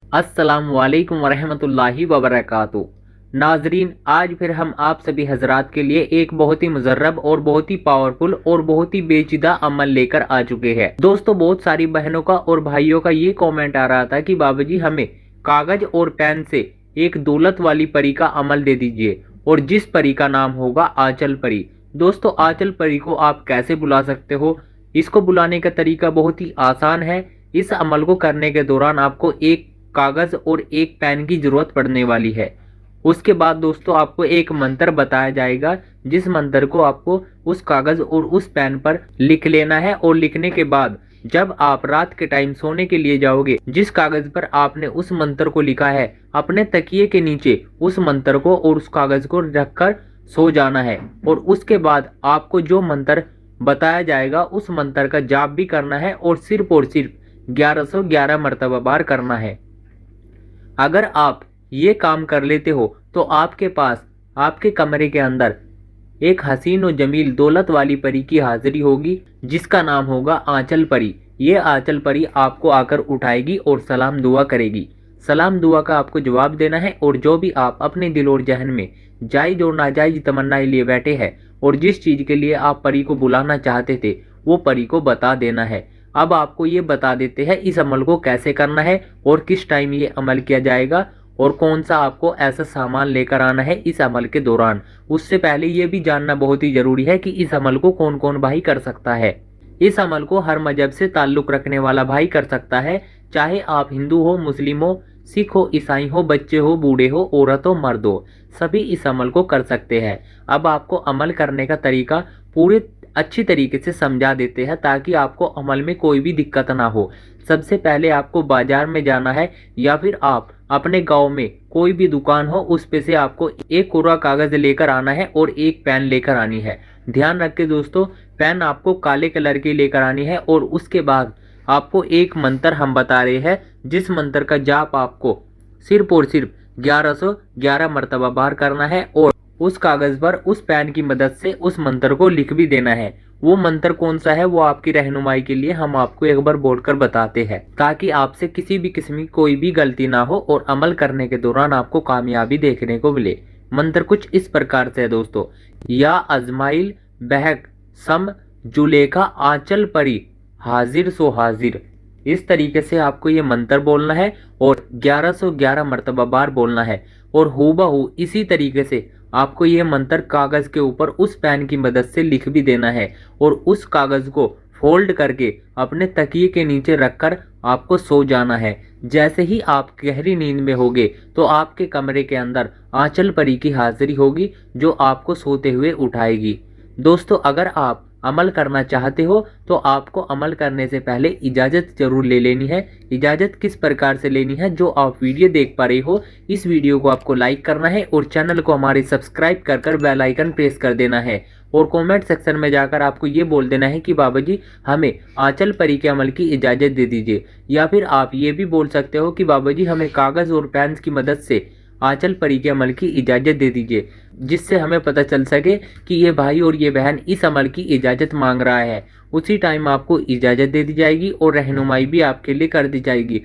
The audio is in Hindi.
अस्सलाम वालेकुम वरहमतुल्लाहि वबरकातुहू। नाजरीन, आज फिर हम आप सभी हजरात के लिए एक बहुत ही मुजर्रब और बहुत ही पावरफुल और बहुत ही पेचीदा अमल लेकर आ चुके हैं। दोस्तों, बहुत सारी बहनों का और भाइयों का ये कमेंट आ रहा था कि बाबूजी हमें कागज और पेन से एक दौलत वाली परी का अमल दे दीजिए, और जिस परी का नाम होगा आंचल परी। दोस्तों, आंचल परी को आप कैसे बुला सकते हो? इसको बुलाने का तरीका बहुत ही आसान है। इस अमल को करने के दौरान आपको एक कागज और एक पेन की जरूरत पड़ने वाली है। उसके बाद दोस्तों आपको एक मंत्र बताया जाएगा, जिस मंत्र को आपको उस कागज और उस पेन पर लिख लेना है। और लिखने के बाद जब आप रात के टाइम सोने के लिए जाओगे, जिस कागज पर आपने उस मंत्र को लिखा है, अपने तकिए के नीचे उस मंत्र को और उस कागज को रखकर सो जाना है। और उसके बाद आपको जो मंत्र बताया जाएगा उस मंत्र का जाप भी करना है, और सिर्फ 1111 मरतबा बार करना है। अगर आप ये काम कर लेते हो तो आपके पास आपके कमरे के अंदर एक हसीन और जमील दौलत वाली परी की हाजिरी होगी, जिसका नाम होगा आंचल परी। ये आंचल परी आपको आकर उठाएगी और सलाम दुआ करेगी। सलाम दुआ का आपको जवाब देना है, और जो भी आप अपने दिल और जहन में जायज और नाजायज तमन्नाएं लिए बैठे हैं और जिस चीज़ के लिए आप परी को बुलाना चाहते थे, वो परी को बता देना है। अब आपको ये बता देते हैं इस अमल को कैसे करना है और किस टाइम ये अमल किया जाएगा, और कौन सा आपको ऐसा सामान लेकर आना है इस अमल के दौरान। उससे पहले ये भी जानना बहुत ही जरूरी है कि इस अमल को कौन कौन भाई कर सकता है। इस अमल को हर मजहब से ताल्लुक रखने वाला भाई कर सकता है, चाहे आप हिंदू हो, मुस्लिम हो, सिख हो, ईसाई हो, बच्चे हो, बूढ़े हो, औरत हो, मर्द हो, सभी इस अमल को कर सकते हैं। अब आपको अमल करने का तरीका पूरे अच्छी तरीके से समझा देते हैं, ताकि आपको अमल में कोई भी दिक्कत ना हो। सबसे पहले आपको बाजार में जाना है, या फिर आप अपने गांव में कोई भी दुकान हो उस पे से आपको एक कोरा कागज लेकर आना है और एक पेन लेकर आनी है। ध्यान रख के दोस्तों, पेन आपको काले कलर की लेकर आनी है, और उसके बाद आपको एक मंत्र हम बता रहे हैं, जिस मंत्र का जाप आपको सिर्फ और सिर्फ 1111 मरतबा बार करना है, और उस कागज पर उस पेन की मदद से उस मंत्र को लिख भी देना है। वो मंत्र कौन सा है वो आपकी रहनुमाई के लिए हम आपको एक बार बोलकर बताते हैं, ताकि आपसे किसी भी किस्म की कोई भी गलती ना हो और अमल करने के दौरान आपको कामयाबी देखने को मिले। मंत्र कुछ इस प्रकार से है दोस्तों। या अजमाइल बहक सम जुलेखा आंचल परी हाजिर सो हाजिर। इस तरीके से आपको ये मंत्र बोलना है और 1111 मरतबा बार बोलना है, और हूबहू इसी तरीके से आपको ये मंत्र कागज के ऊपर उस पेन की मदद से लिख भी देना है, और उस कागज को फोल्ड करके अपने तकिए के नीचे रखकर आपको सो जाना है। जैसे ही आप गहरी नींद में होगे तो आपके कमरे के अंदर आंचल परी की हाजिरी होगी, जो आपको सोते हुए उठाएगी। दोस्तों, अगर आप अमल करना चाहते हो तो आपको अमल करने से पहले इजाज़त जरूर ले लेनी है। इजाज़त किस प्रकार से लेनी है, जो आप वीडियो देख पा रहे हो, इस वीडियो को आपको लाइक करना है और चैनल को हमारे सब्सक्राइब कर बेल आइकन प्रेस कर देना है, और कमेंट सेक्शन में जाकर आपको ये बोल देना है कि बाबा जी हमें आंचल परी के अमल की इजाज़त दे दीजिए। या फिर आप ये भी बोल सकते हो कि बाबा जी हमें कागज़ और पेन की मदद से आंचल परी के अमल की इजाज़त दे दीजिए, जिससे हमें पता चल सके कि ये भाई और ये बहन इस अमल की इजाज़त मांग रहा है। उसी टाइम आपको इजाज़त दे दी जाएगी और रहनुमाई भी आपके लिए कर दी जाएगी।